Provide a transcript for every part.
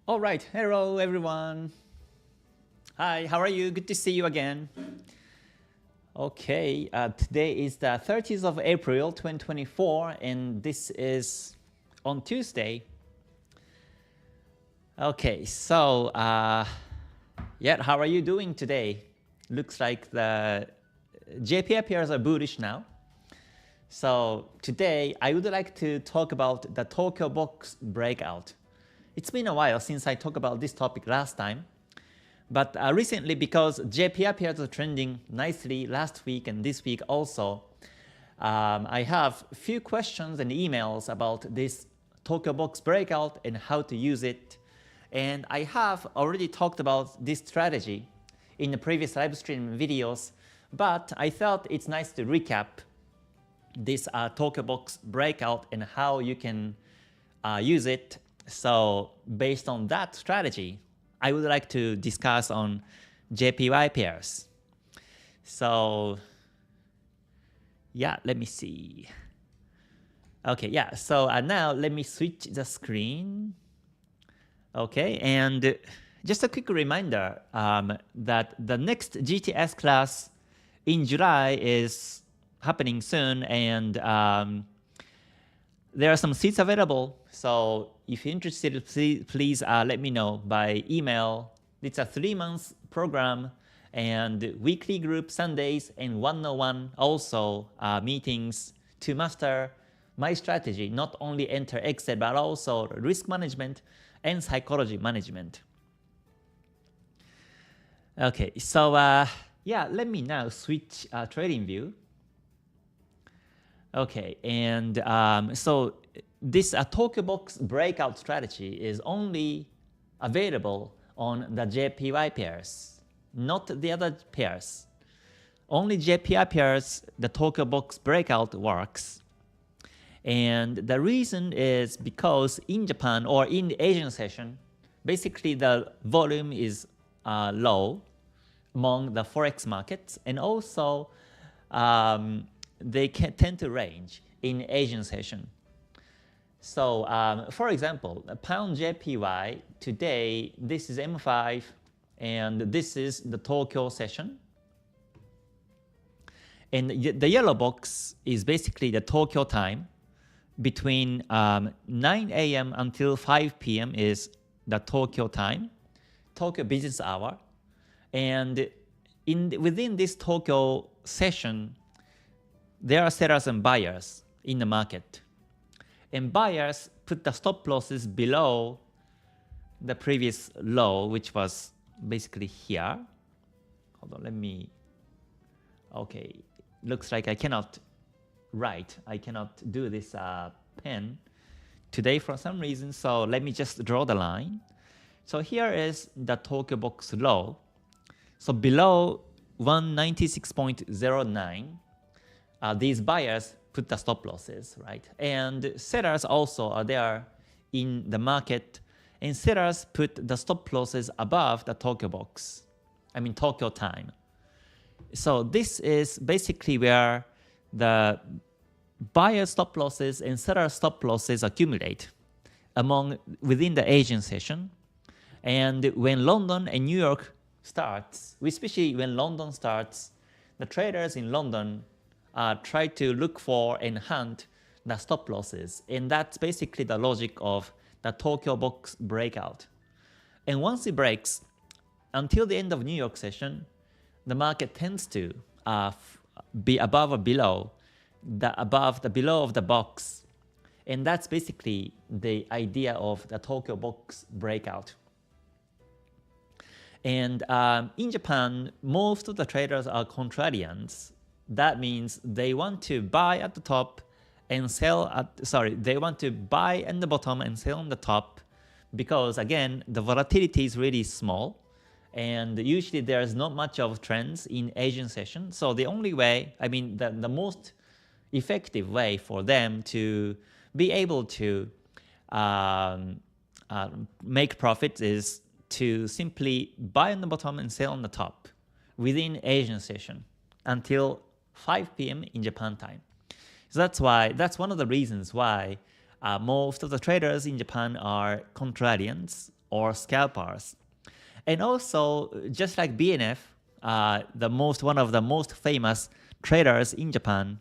All right, hello everyone. Hi, how are you? Good to see you again. Okay, today is the 30th of April 2024 and this is on Tuesday. Okay, so yeah, how are you doing today? Looks like the JPY pairs are bullish now. So today I would like to talk about the Tokyo box breakout. It's been a while since I talked about this topic last time. But recently, because JPY pairs are trending nicely last week and this week also, I have a few questions and emails about this Tokyo box breakout and how to use it. And I have already talked about this strategy in the previous live stream videos, but I thought it's nice to recap this Tokyo box breakout and how you can use it. So based on that strategy, I would like to discuss on JPY pairs. So yeah, let me see. Okay, yeah, so now let me switch the screen. Okay, and just a quick reminder that the next GTS class in July is happening soon, and there are some seats available. So if you're interested, please let me know by email. It's a 3-month program and weekly group Sundays and one-on-one also meetings to master my strategy, not only enter exit, but also risk management and psychology management. Okay, so yeah, let me now switch trading view. Okay, and so this Tokyo box breakout strategy is only available on the JPY pairs, not the other pairs. Only JPY pairs, the Tokyo box breakout works. And the reason is because in Japan or in the Asian session, basically the volume is low among the Forex markets, and also they can tend to range in Asian session. So for example, pound JPY today, this is M5 and this is the Tokyo session. And the yellow box is basically the Tokyo time. Between 9 a.m. until 5 p.m. is the Tokyo time, Tokyo business hour. And within this Tokyo session, there are sellers and buyers in the market. And buyers put the stop losses below the previous low, which was basically here. Hold on, let me... Okay, looks like I cannot write. I cannot do this pen today for some reason, so let me just draw the line. So here is the Tokyo box low. So below 196.09, these buyers put the stop losses, right? And sellers also are there in the market, and sellers put the stop losses above the Tokyo box, I mean Tokyo time. So this is basically where the buyer stop losses and seller stop losses accumulate within the Asian session. And when London and New York starts, especially when London starts, the traders in London try to look for and hunt the stop losses. And that's basically the logic of the Tokyo box breakout. And once it breaks, until the end of New York session, the market tends to be above or below the below of the box. And that's basically the idea of the Tokyo box breakout. And in Japan, most of the traders are contrarians. That means they want to buy at the top and sell at, they want to buy at the bottom and sell on the top, because again, the volatility is really small. And usually there's not much of trends in Asian session. So the only way, I mean, the most effective way for them to be able to make profits is to simply buy on the bottom and sell on the top within Asian session until 5 p.m. in Japan time. So that's one of the reasons why most of the traders in Japan are contrarians or scalpers. And also, just like BNF, one of the most famous traders in Japan,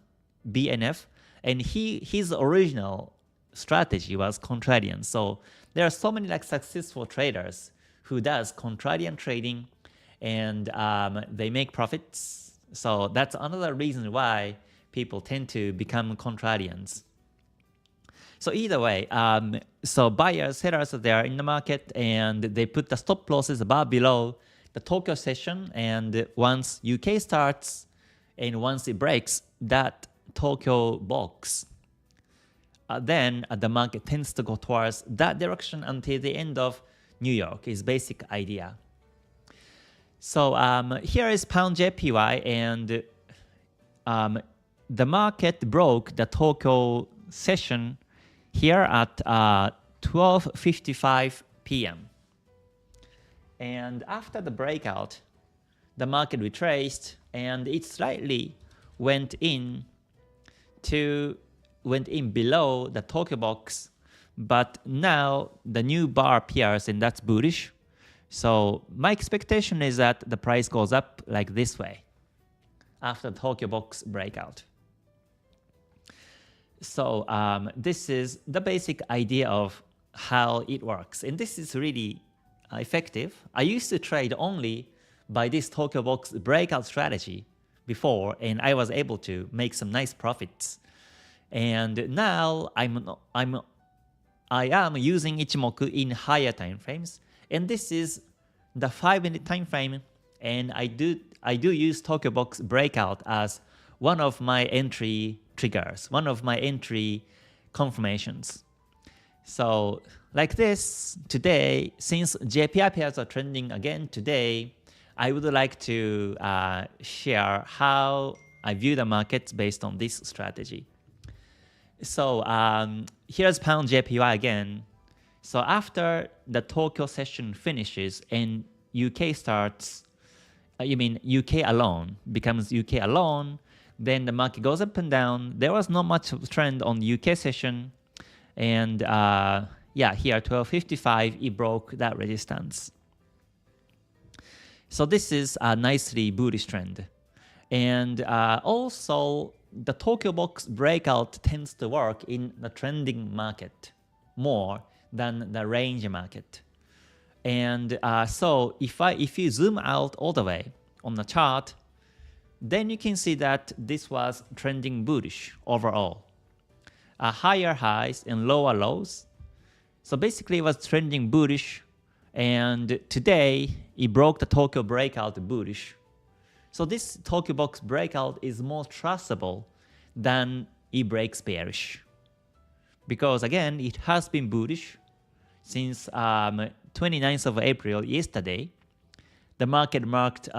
BNF, and his original strategy was contrarian. So there are so many like successful traders who does contrarian trading, and they make profits. So that's another reason why people tend to become contrarians. So either way, so buyers, sellers, they are in the market and they put the stop losses above below the Tokyo session, and once UK starts and once it breaks that Tokyo box, then the market tends to go towards that direction until the end of New York is basic idea. So here is pound JPY, and the market broke the Tokyo session here at 12:55 p.m. And after the breakout, the market retraced and it slightly went in below the Tokyo box, but now the new bar appears and that's bullish. So my expectation is that the price goes up like this way after the Tokyo box breakout. So this is the basic idea of how it works, and this is really effective. I used to trade only by this Tokyo box breakout strategy before, and I was able to make some nice profits. And now I am using Ichimoku in higher time frames, and this is the 5-minute time frame, and I do use Tokyo box breakout as one of my entry triggers, one of my entry confirmations. So like this, today, since JPY pairs are trending again today, I would like to share how I view the markets based on this strategy. So here's pound JPY again. So after the Tokyo session finishes and UK starts, UK alone becomes UK alone, then the market goes up and down. There was not much of a trend on the UK session, and here 12:55 it broke that resistance. So this is a nicely bullish trend, and also the Tokyo box breakout tends to work in the trending market more than the range market. And so if you zoom out all the way on the chart, then you can see that this was trending bullish overall. Higher highs and lower lows. So basically it was trending bullish, and today it broke the Tokyo breakout bullish. So this Tokyo box breakout is more trustable than it breaks bearish, because again it has been bullish since 29th of April, yesterday. The market marked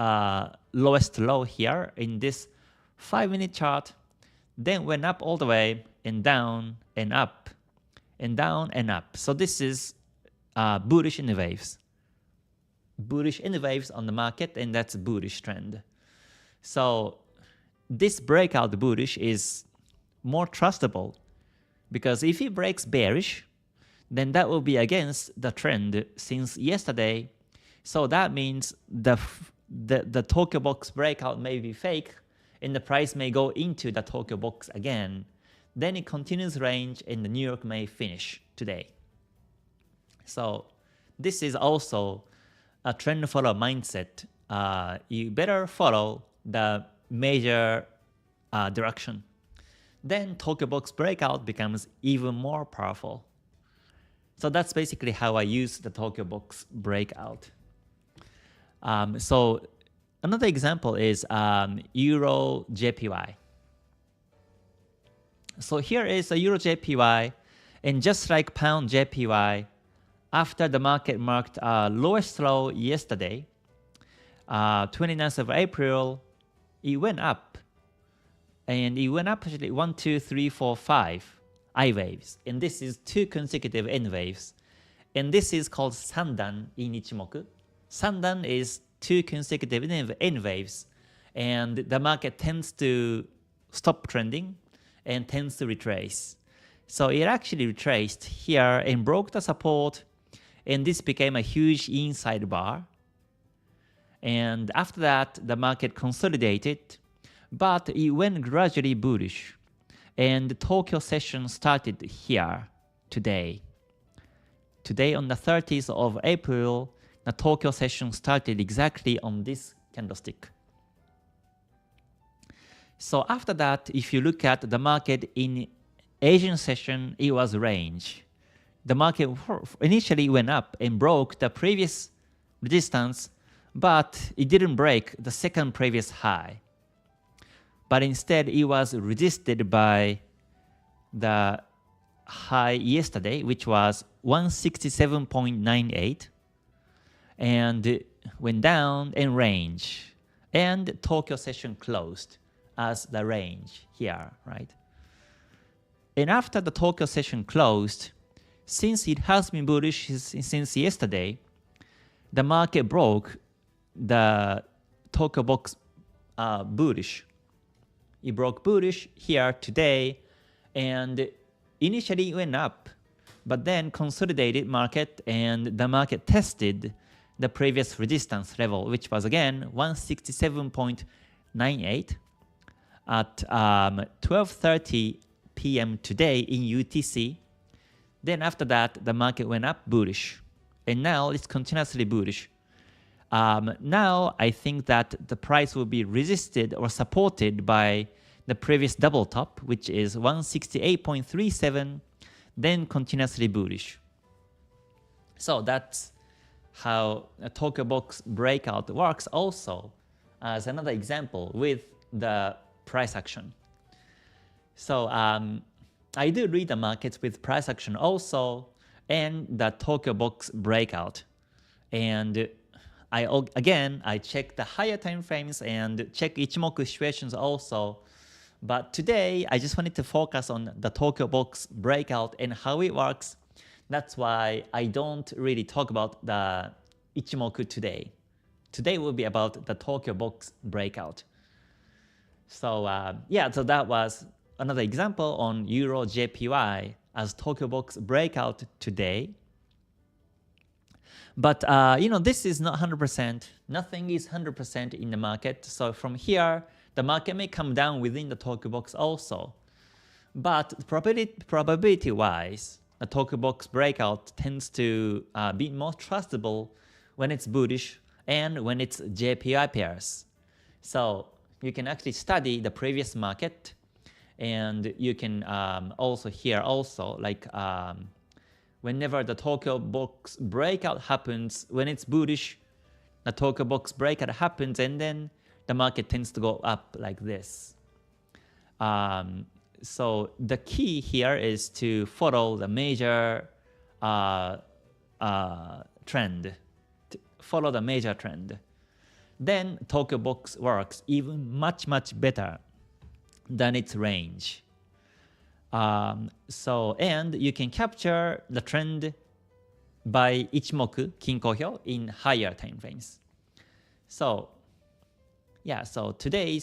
lowest low here in this 5-minute chart, then went up all the way and down and up and down and up. So this is bullish in the waves. Bullish in the waves on the market, and that's a bullish trend. So this breakout bullish is more trustable, because if it breaks bearish, then that will be against the trend since yesterday. So that means the Tokyo box breakout may be fake, and the price may go into the Tokyo box again. Then it continues range, and the New York may finish today. So this is also a trend follow mindset. You better follow the major direction. Then Tokyo box breakout becomes even more powerful. So that's basically how I use the Tokyo box breakout. So another example is Euro JPY. So here is a Euro JPY, and just like pound JPY, after the market marked lowest low yesterday, 29th of April, it went up. And it went up actually 1, 2, 3, 4, 5 I waves. And this is 2 consecutive N waves. And this is called Sandan in Ichimoku. Sandan is 2 consecutive N waves. And the market tends to stop trending and tends to retrace. So it actually retraced here and broke the support and this became a huge inside bar. And after that, the market consolidated, but it went gradually bullish. And the Tokyo session started here today. Today on the 30th of April, the Tokyo session started exactly on this candlestick. So after that, if you look at the market in Asian session, it was range. The market initially went up and broke the previous resistance, but it didn't break the second previous high. But instead, it was resisted by the high yesterday, which was 167.98, and went down in range. And Tokyo session closed as the range here, right? And after the Tokyo session closed, since it has been bullish since yesterday, the market broke the Tokyo box bullish. It broke bullish here today, and initially it went up, but then consolidated market, and the market tested the previous resistance level, which was again 167.98 at 12:30 p.m. today in UTC. Then after that, the market went up bullish, and now it's continuously bullish. Now I think that the price will be resisted or supported by the previous double top, which is 168.37, then continuously bullish. So that's how a Tokyo box breakout works also as another example with the price action. So I do read the markets with price action also, and the Tokyo box breakout. And I check the higher time frames and check Ichimoku situations also. But today, I just wanted to focus on the Tokyo box breakout and how it works. That's why I don't really talk about the Ichimoku today. Today will be about the Tokyo box breakout. So yeah, so that was another example on Euro JPY as Tokyo box breakout today. But this is not 100%. Nothing is 100% in the market. So from here, the market may come down within the Tokyo box also. But probability-wise, the Tokyo box breakout tends to be more trustable when it's bullish and when it's JPY pairs. So you can actually study the previous market, and you can also here also like whenever the Tokyo box breakout happens, when it's bullish, the Tokyo box breakout happens, and then the market tends to go up like this. So the key here is to follow the major trend. Follow the major trend. Then Tokyo box works even much better than its range. And you can capture the trend by Ichimoku Kinko-hyo in higher time frames. So yeah, so today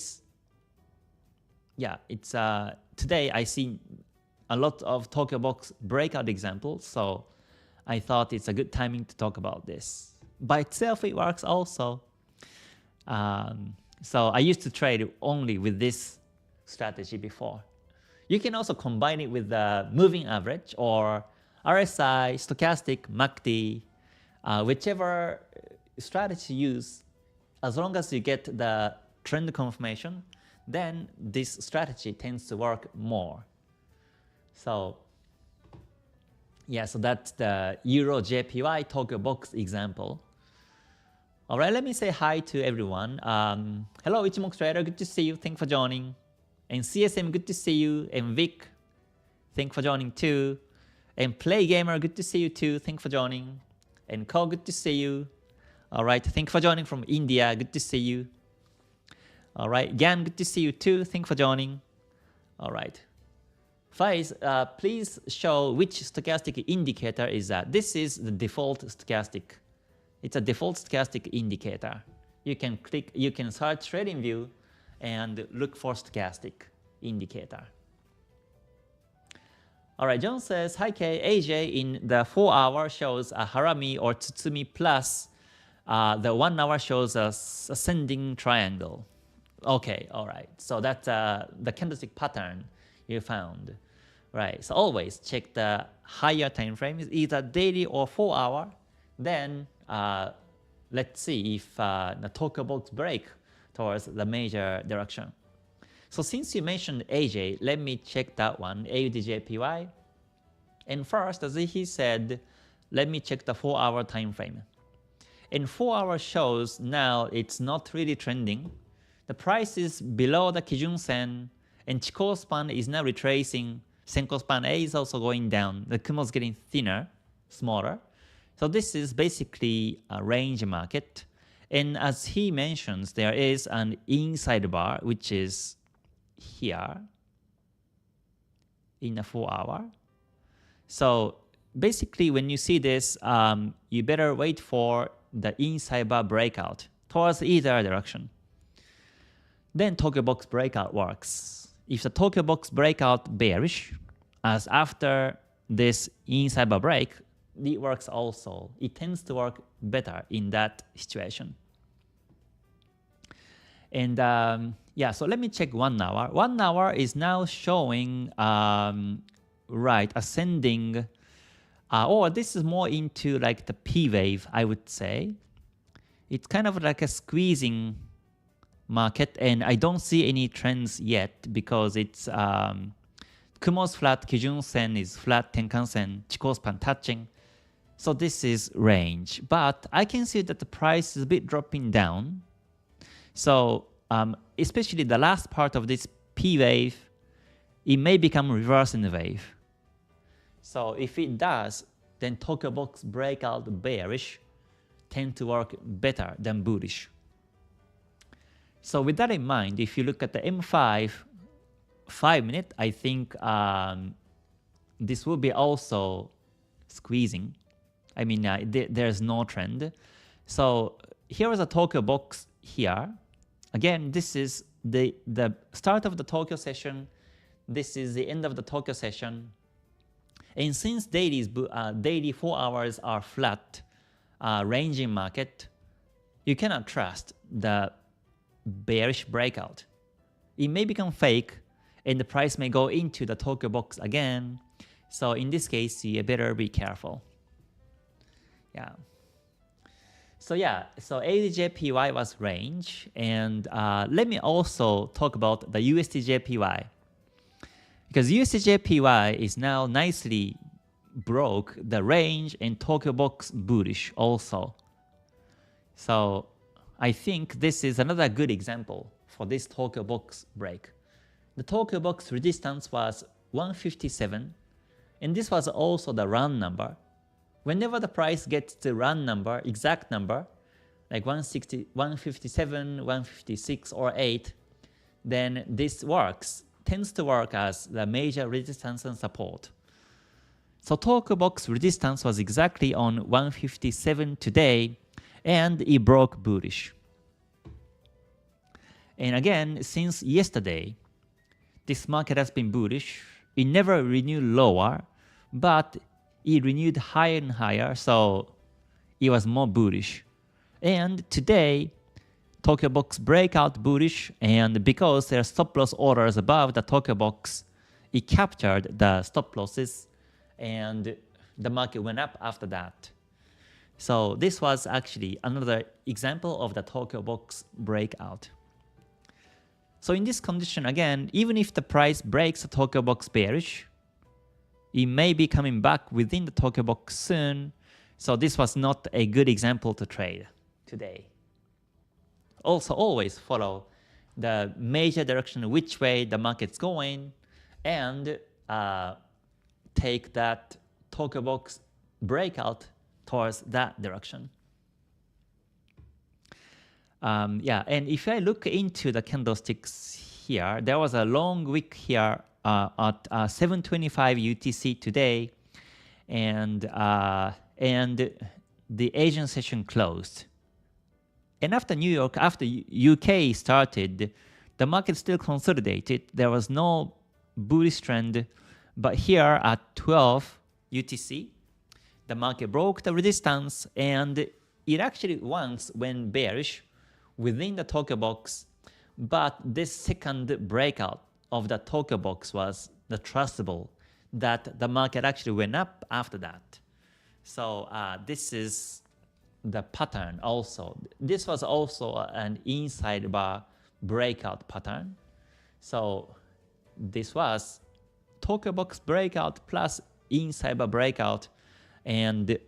I see a lot of Tokyo box breakout examples, so I thought it's a good timing to talk about this. By itself, it works also. So I used to trade only with this strategy before. You can also combine it with the moving average or RSI, stochastic, MACD, whichever strategy you use. As long as you get the trend confirmation, then this strategy tends to work more. So yeah, so that's the Euro JPY Tokyo box example. All right, let me say hi to everyone. Hello, Ichimoku Trader, good to see you. Thanks for joining. And CSM, good to see you. And Vic, thanks for joining too. And Play Gamer, good to see you too. Thanks for joining. And Ko, good to see you. All right, thanks for joining from India. Good to see you. All right, Gan, good to see you too. Thanks for joining. All right. Faiz, please show which stochastic indicator is that. This is the default stochastic. It's a default stochastic indicator. You can search TradingView and look for stochastic indicator. All right, John says, hi K, AJ in the 4 hour shows a harami or tsutsumi plus the 1 hour shows a ascending triangle. Okay, all right. So that's the candlestick pattern you found. Right, so always check the higher time frames, either daily or 4 hour. Then let's see if the Tokyo box break towards the major direction. So since you mentioned AJ, let me check that one, AUD JPY. And first, as he said, let me check the 4 hour time frame. In 4 hour shows now it's not really trending. The price is below the Kijun Sen, and Chikou span is now retracing. Senko span A is also going down. The Kumo is getting thinner, smaller. So this is basically a range market. And as he mentions, there is an inside bar, which is here in the 4 hour. So basically, when you see this, you better wait for the inside bar breakout towards either direction. Then Tokyo box breakout works. If the Tokyo box breakout bearish, as after this inside bar break, it works also. It tends to work better in that situation. And yeah, so let me check 1 hour. 1 hour is now showing right ascending, or this is more into like the P wave, I would say. It's kind of like a squeezing market, and I don't see any trends yet because it's Kumo's flat, Kijun Sen is flat, Tenkan Sen, Chikou span touching. So this is range, but I can see that the price is a bit dropping down. So especially the last part of this P wave, it may become reverse in the wave. So if it does, then Tokyo box breakout bearish tend to work better than bullish. So with that in mind, if you look at the M5 5-minute, I think this will be also squeezing. I mean, there's no trend. So here is a Tokyo box here. Again, this is the start of the Tokyo session. This is the end of the Tokyo session. And since daily 4 hours are flat, ranging market, you cannot trust the bearish breakout. It may become fake, and the price may go into the Tokyo box again. So in this case, you better be careful. Yeah. So yeah, so AUD JPY was range, and let me also talk about the USD JPY. Because USD JPY is now nicely broke the range and Tokyo box bullish also. So I think this is another good example for this Tokyo box break. The Tokyo box resistance was 157, and this was also the run number. Whenever the price gets the run number, exact number, like 160, 157, 156, or 8, then this tends to work as the major resistance and support. So Tokyo box resistance was exactly on 157 today, and it broke bullish. And again, since yesterday, this market has been bullish. It never renewed lower, but it renewed higher and higher, so it was more bullish. And today, Tokyo box breakout bullish, and because there are stop loss orders above the Tokyo box, it captured the stop losses, and the market went up after that. So this was actually another example of the Tokyo box breakout. So in this condition, again, even if the price breaks the Tokyo box bearish, it may be coming back within the Tokyo box soon. So this was not a good example to trade today. Also, always follow the major direction, which way the market's going, and take that Tokyo box breakout towards that direction. Yeah, and if I look into the candlesticks here, there was a long wick here at 7:25 UTC today, and the Asian session closed. And after New York, after UK started, the market still consolidated. There was no bullish trend, But here at 12 UTC, the market broke the resistance and it actually once went bearish within the Tokyo box, but this second breakout of the Tokyo box was the trustable that the market actually went up after that. So this is the pattern also. This was also an inside bar breakout pattern. So this was Tokyo box breakout plus inside bar breakout, and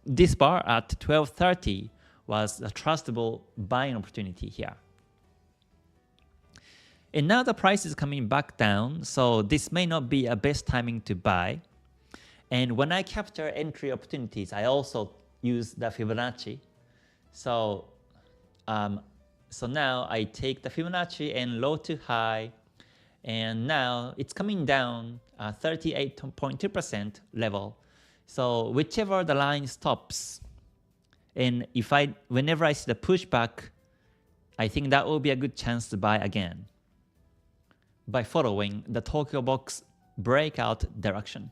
this bar at 12:30 was a trustable buying opportunity here. And now the price is coming back down, so this may not be a best timing to buy. And when I capture entry opportunities, I also use the Fibonacci. So now I take the Fibonacci and low to high, and now it's coming down 38.2% level. So whichever the line stops, and whenever I see the pushback, I think that will be a good chance to buy again by following the Tokyo box breakout direction.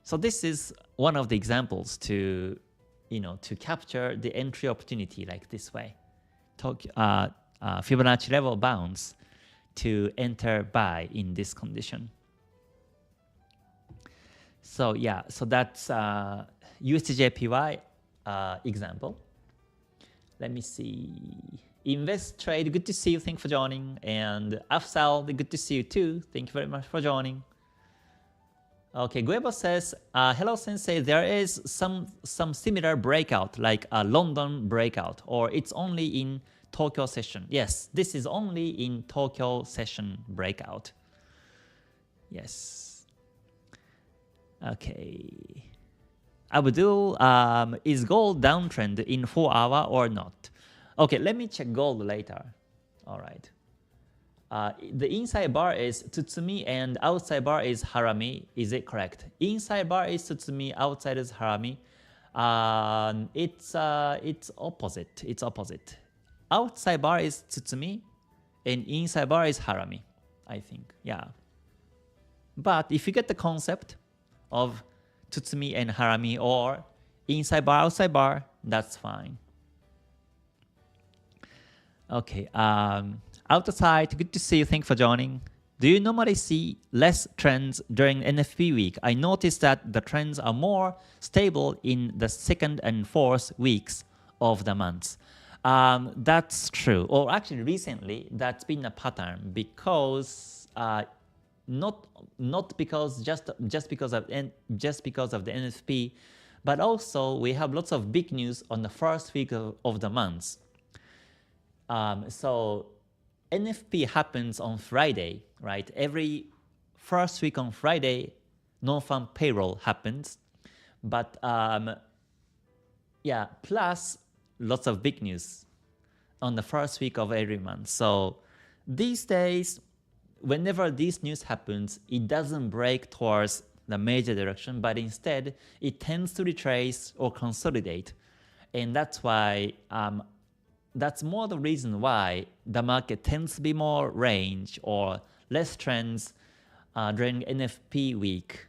So this is one of the examples to capture the entry opportunity like this way. Fibonacci level bounce to enter buy in this condition. So yeah, so that's USD JPY example. Let me see. Invest Trade, good to see you. Thank you for joining. And Afsal, good to see you too. Thank you very much for joining. Okay, Guebo says, hello sensei, there is some similar breakout like a London breakout, or it's only in Tokyo session. Yes, this is only in Tokyo session breakout. Yes. Okay. Abdul, is gold downtrend in 4 hour or not? Okay, let me check gold later. All right. The inside bar is Tsutsumi and outside bar is Harami. Is it correct? Inside bar is Tsutsumi, outside is Harami. It's opposite. It's opposite. Outside bar is Tsutsumi and inside bar is Harami, I think. Yeah. But if you get the concept of Tsutsumi and Harami or inside bar, outside bar, that's fine. Okay, outside, good to see you. Thank you for joining. Do you normally see less trends during NFP week? I noticed that the trends are more stable in the 2nd and 4th weeks of the months. That's true. Or actually, recently, that's been a pattern because not because just because of the NFP, but also we have lots of big news on the first week of the month. So NFP happens on Friday, right? Every first week on Friday, non-farm payroll happens. But yeah, plus lots of big news on the first week of every month. So these days, whenever this news happens, it doesn't break towards the major direction, but instead it tends to retrace or consolidate. And that's why that's more the reason why the market tends to be more range or less trends during NFP week.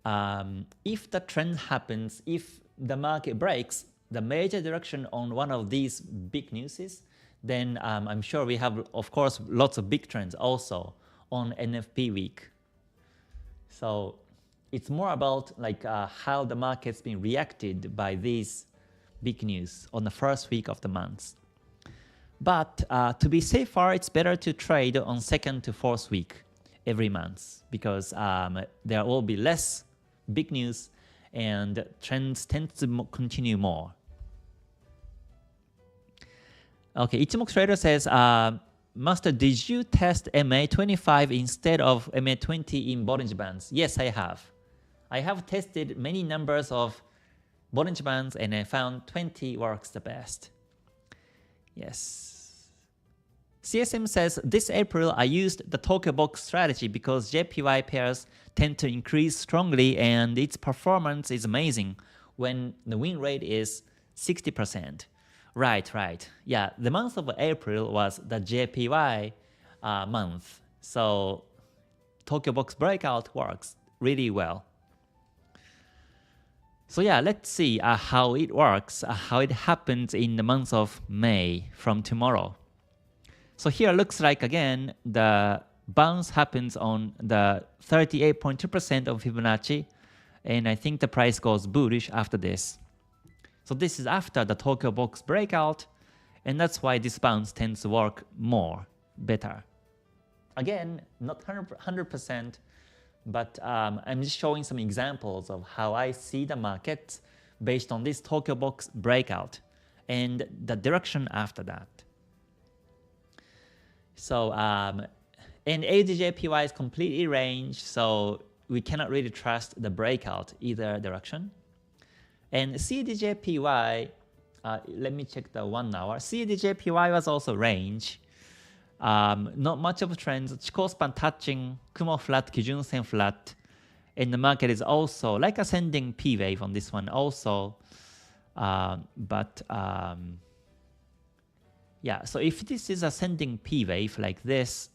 If the trend happens, if the market breaks the major direction on one of these big newses, then I'm sure we have, of course, lots of big trends also on NFP week. So it's more about like how the market's been reacted by these big news on the first week of the month. But to be safer, it's better to trade on 2nd to 4th week every month because there will be less big news and trends tend to continue more. Okay, Ichimoku Trader says, Master, did you test MA25 instead of MA20 in Bollinger Bands? Yes, I have. I have tested many numbers of Bollinger Bands and I found 20 works the best. Yes. CSM says, this April I used the Tokyo box strategy because JPY pairs tend to increase strongly and its performance is amazing when the win rate is 60%. Right. Yeah, the month of April was the JPY month. So Tokyo Box breakout works really well. So yeah, let's see how it works, how it happens in the month of May from tomorrow. So here looks like again the bounce happens on the 38.2% of Fibonacci, and I think the price goes bullish after this. So this is after the Tokyo Box breakout, and that's why this bounce tends to work better. Again, not 100%, but I'm just showing some examples of how I see the market based on this Tokyo Box breakout and the direction after that. So, and USD JPY is completely range, so we cannot really trust the breakout either direction. And CAD JPY, let me check the 1 hour. CAD JPY was also range. Not much of a trend. Chikou span touching, Kumo flat, Kijun Sen flat. And the market is also like ascending P wave on this one also. Yeah, so if this is ascending P wave like this,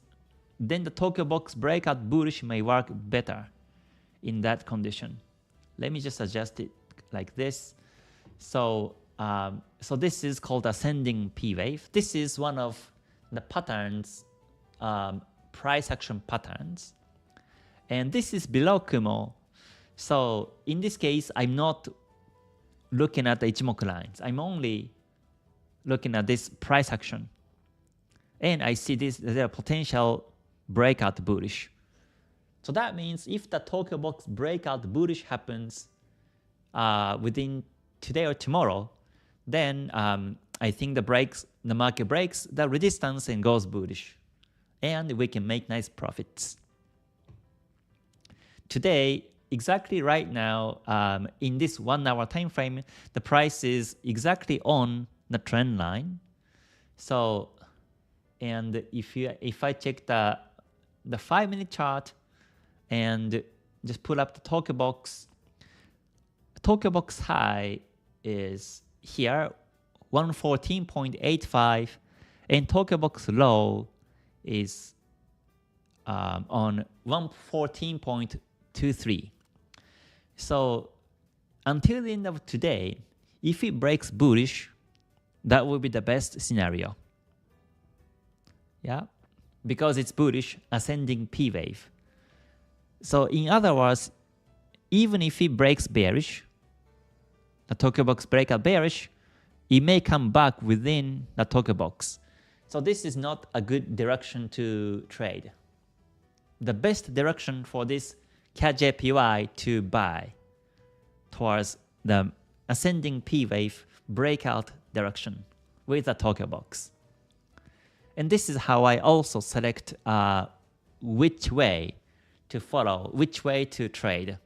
then the Tokyo Box breakout bullish may work better in that condition. Let me just adjust it like this. So, so this is called ascending P wave. This is one of the patterns, price action patterns. And this is below Kumo. So in this case, I'm not looking at the Ichimoku lines. I'm only looking at this price action. And I see there potential breakout bullish. So that means if the Tokyo Box breakout bullish happens within today or tomorrow, then I think the market breaks the resistance and goes bullish. And we can make nice profits. Today, exactly right now, in this 1 hour time frame, the price is exactly on the trend line. So, and if I check the 5-minute chart and just pull up the Tokyo Box high is here 114.85, and Tokyo Box low is on 114.23. So until the end of today, if it breaks bullish, that will be the best scenario. Yeah, because it's bullish, ascending P wave. So in other words, even if it breaks bearish, the Tokyo Box breakout bearish, it may come back within the Tokyo Box. So this is not a good direction to trade. The best direction for this CAD JPY to buy towards the ascending P wave breakout direction with the Tokyo Box. And this is how I also select which way to follow, which way to trade.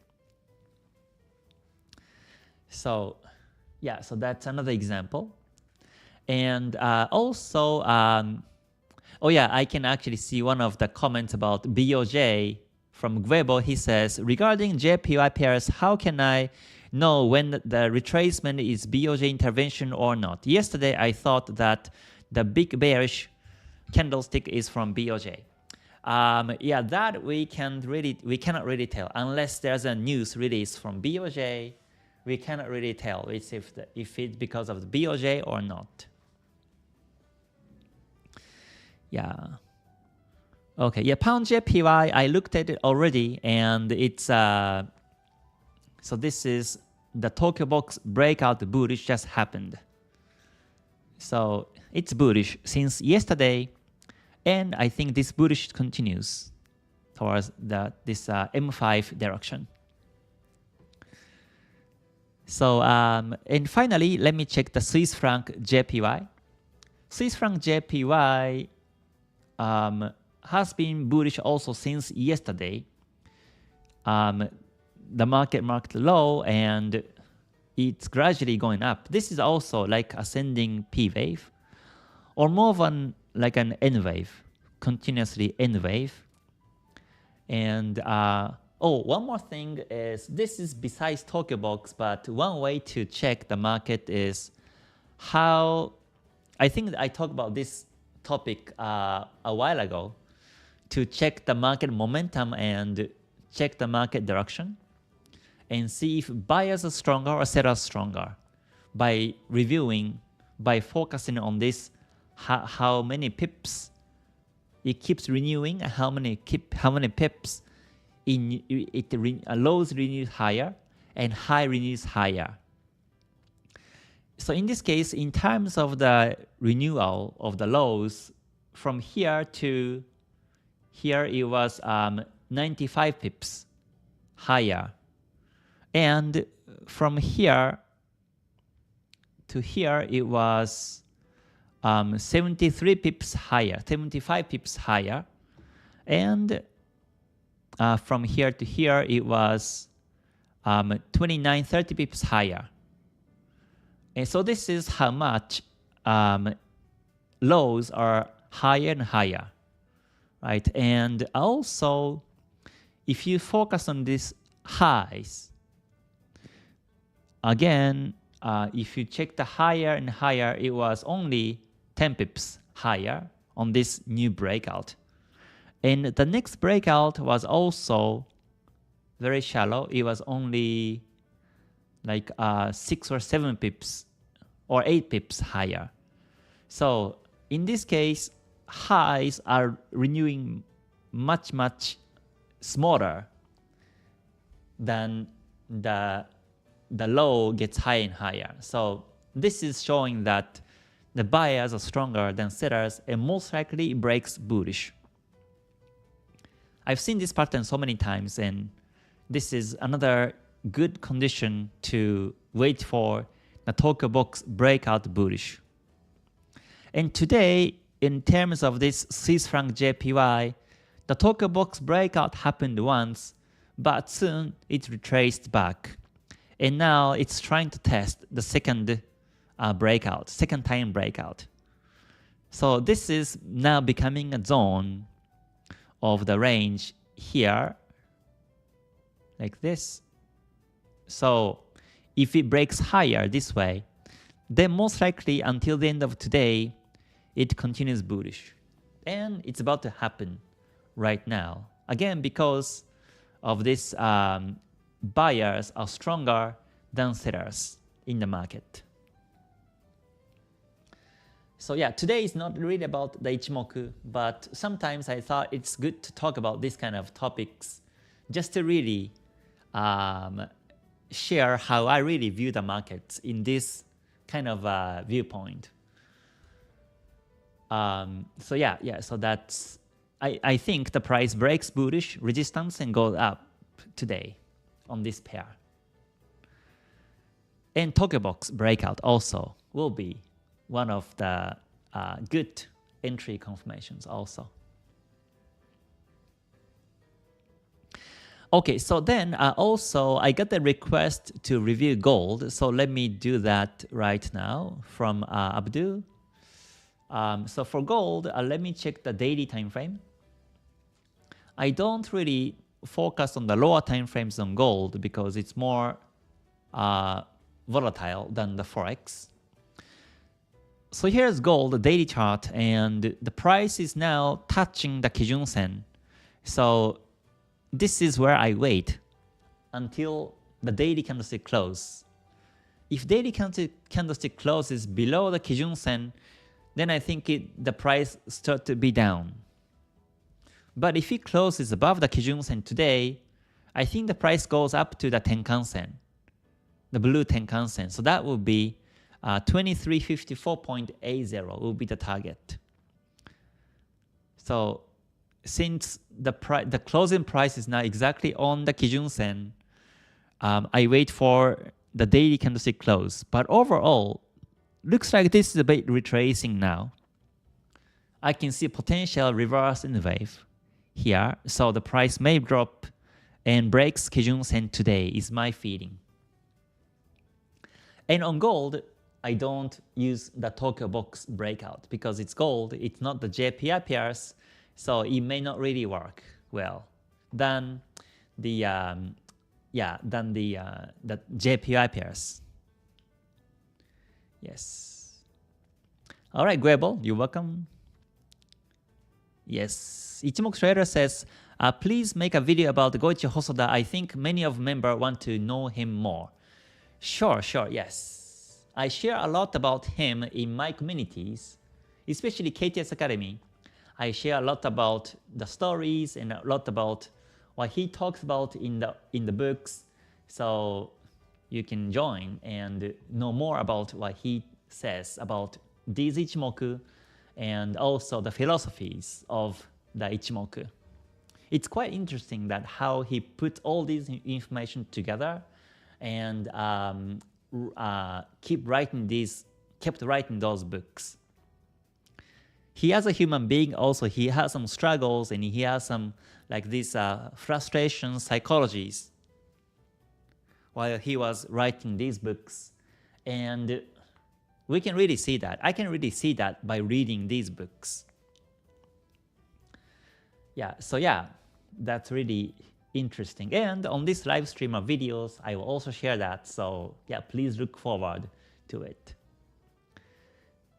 So yeah, so that's another example. And also, oh yeah, I can actually see one of the comments about BOJ from Guebo. He says, regarding JPY pairs, how can I know when the retracement is BOJ intervention or not? Yesterday, I thought that the big bearish candlestick is from BOJ. Yeah, that we cannot really tell unless there's a news release from BOJ. We cannot really tell if it's because of the BOJ or not. Yeah. Okay. Yeah, pound JPY. I looked at it already, and it's so this is the Tokyo Box breakout bullish just happened. So it's bullish since yesterday, and I think this bullish continues towards this M5 direction. So and finally, let me check the Swiss franc JPY. Swiss franc JPY has been bullish also since yesterday. The market marked low and it's gradually going up. This is also like ascending P wave, or more of like an N wave, continuously N wave. And oh, one more thing is, this is besides Tokyo Box, but one way to check the market is how, I think I talked about this topic a while ago. to check the market momentum and check the market direction and see if buyers are stronger or sellers stronger by reviewing, by focusing on this, how many pips it keeps renewing, how many pips lows renews higher and high renews higher. So in this case, in terms of the renewal of the lows, from here to here it was 95 pips higher, and from here to here it was 73 pips higher, 75 pips higher, and from here to here it was 29, 30 pips higher. And so this is how much lows are higher and higher, right? And also, if you focus on these highs, again, if you check the higher and higher, it was only 10 pips higher on this new breakout. And the next breakout was also very shallow. It was only like 6 or 7 pips or 8 pips higher. So in this case, highs are renewing much smaller than the low gets higher and higher. So this is showing that the buyers are stronger than sellers and most likely it breaks bullish. I've seen this pattern so many times, and this is another good condition to wait for the Tokyo box breakout bullish. And today, in terms of this Swiss franc JPY, the Tokyo box breakout happened once, but soon it retraced back. And now it's trying to test the second breakout, second time breakout. So this is now becoming a zone of the range here, like this. So if it breaks higher this way, then most likely until the end of today, it continues bullish. And it's about to happen right now. Again, because of this buyers are stronger than sellers in the market. So yeah, today is not really about the Ichimoku, but sometimes I thought it's good to talk about this kind of topics just to really share how I really view the markets in this kind of viewpoint. So so that's, I think the price breaks bullish resistance and goes up today on this pair. And Tokyo box breakout also will be one of the good entry confirmations also. Okay, so then also I got the request to review gold, so let me do that right now from Abdul. So for gold, let me check the daily time frame. I don't really focus on the lower time frames on gold because it's more volatile than the Forex. So here's gold, the daily chart, and the price is now touching the Kijun Sen. So this is where I wait until the daily candlestick close. If daily candlestick closes below the Kijun Sen, then I think the price starts to be down. But if it closes above the Kijun Sen today, I think the price goes up to the Tenkan Sen, the blue Tenkan Sen. So that will be 2354.80 will be the target. So since the closing price is now exactly on the Kijun Sen, I wait for the daily candlestick close. But overall, looks like this is a bit retracing now. I can see potential reverse in the wave here. So the price may drop and breaks Kijun Sen today is my feeling. And on gold, I don't use the Tokyo box breakout because it's gold, it's not the JPY pairs, so it may not really work well than the JPY pairs. Yes. All right, Guebo, you're welcome. Yes. Ichimoku Trader says, please make a video about Goichi Hosoda. I think many of members want to know him more. Sure, yes. I share a lot about him in my communities, especially KTS Academy. I share a lot about the stories and a lot about what he talks about in the books. So you can join and know more about what he says about these Ichimoku and also the philosophies of the Ichimoku. It's quite interesting that how he put all this information together and kept writing those books. He as a human being also, he has some struggles and he has some like these frustration psychologies while he was writing these books. And we can really see that. I can really see that by reading these books. So that's really interesting. And on this live stream of videos, I will also share that. So yeah, please look forward to it.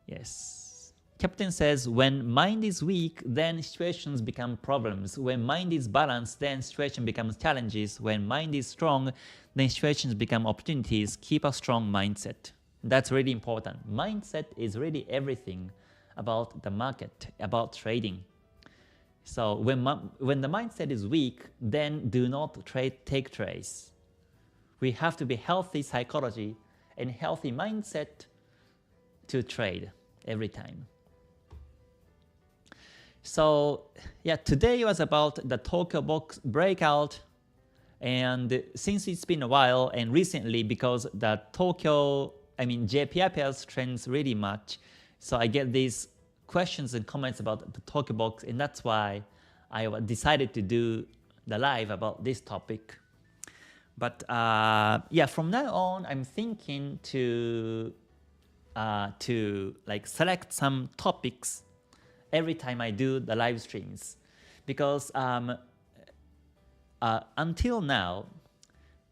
Yes. Captain says, when mind is weak, then situations become problems. When mind is balanced, then situation becomes challenges. When mind is strong, then situations become opportunities. Keep a strong mindset. That's really important. Mindset is really everything about the market, about trading. So when the mindset is weak, then do not take trades. We have to be healthy psychology and healthy mindset to trade every time. So yeah, today was about the Tokyo box breakout, and since it's been a while and recently because the JPY pairs trends really much, so I get these questions and comments about the Tokyo box, and that's why I decided to do the live about this topic. But yeah, from now on, I'm thinking to like select some topics every time I do the live streams, because until now,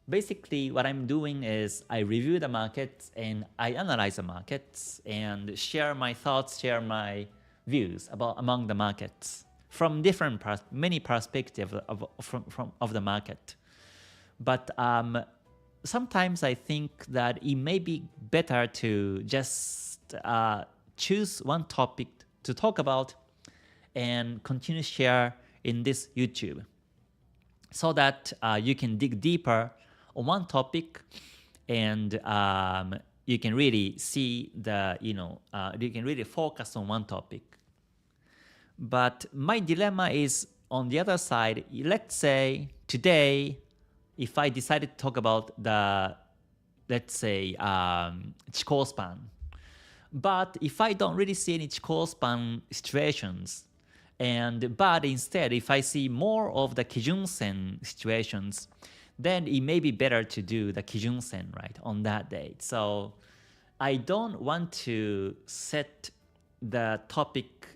basically what I'm doing is I review the markets and I analyze the markets and share my thoughts, share my views among the markets from many perspectives of the market. But sometimes I think that it may be better to just choose one topic to talk about and continue to share in this YouTube, so that you can dig deeper on one topic and you can really see you can really focus on one topic. But my dilemma is on the other side. Let's say today, if I decided to talk about the, let's say, Chikou span, but if I don't really see any Chikou span situations, but instead if I see more of the Kijun Sen situations, then it may be better to do the Kijun Sen right on that date. So I don't want to set the topic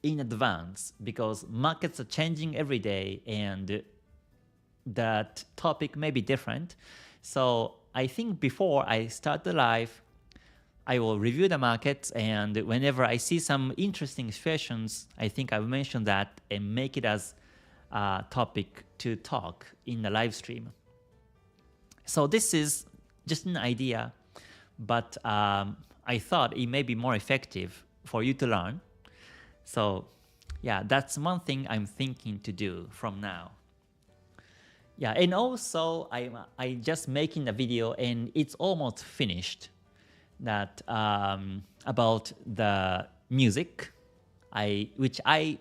in advance because markets are changing every day and that topic may be different. So I think before I start the live, I will review the markets, and whenever I see some interesting situations, I think I'll mention that and make it as a topic to talk in the live stream. So this is just an idea, but I thought it may be more effective for you to learn. So yeah, that's one thing I'm thinking to do from now. Yeah, and also I just making a video and it's almost finished. That about the music, which I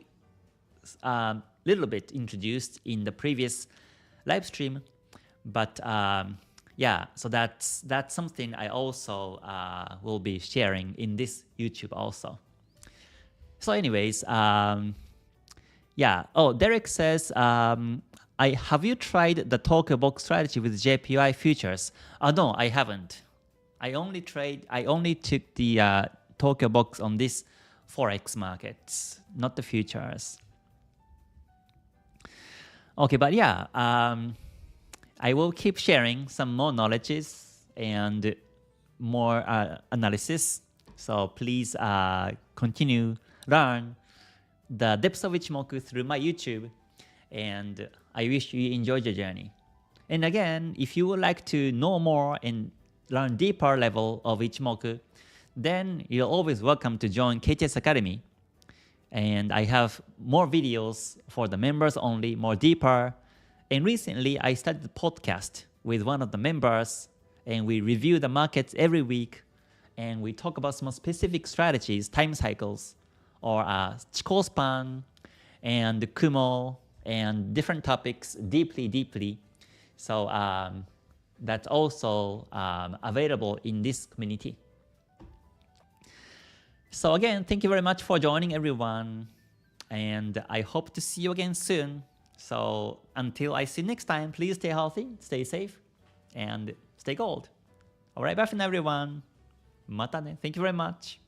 little bit introduced in the previous live stream, but yeah, so that's something I also will be sharing in this YouTube also. So anyways, yeah. Oh, Derek says, have you tried the Tokyo box strategy with JPY futures? No, I haven't. I only took the Tokyo box on this Forex markets, not the futures. Okay, but yeah, I will keep sharing some more knowledges and more analysis. So please continue learn the depths of Ichimoku through my YouTube, and I wish you enjoyed your journey. And again, if you would like to know more and learn deeper level of Ichimoku, then you're always welcome to join KTS Academy. And I have more videos for the members only, more deeper. And recently, I started a podcast with one of the members, and we review the markets every week, and we talk about some specific strategies, time cycles, or Chikou span, and Kumo, and different topics deeply. So that's also available in this community. So again, thank you very much for joining, everyone, and I hope to see you again soon. So until I see you next time, please stay healthy, stay safe, and stay gold. All right, bye for now, everyone. Mata ne. Thank you very much.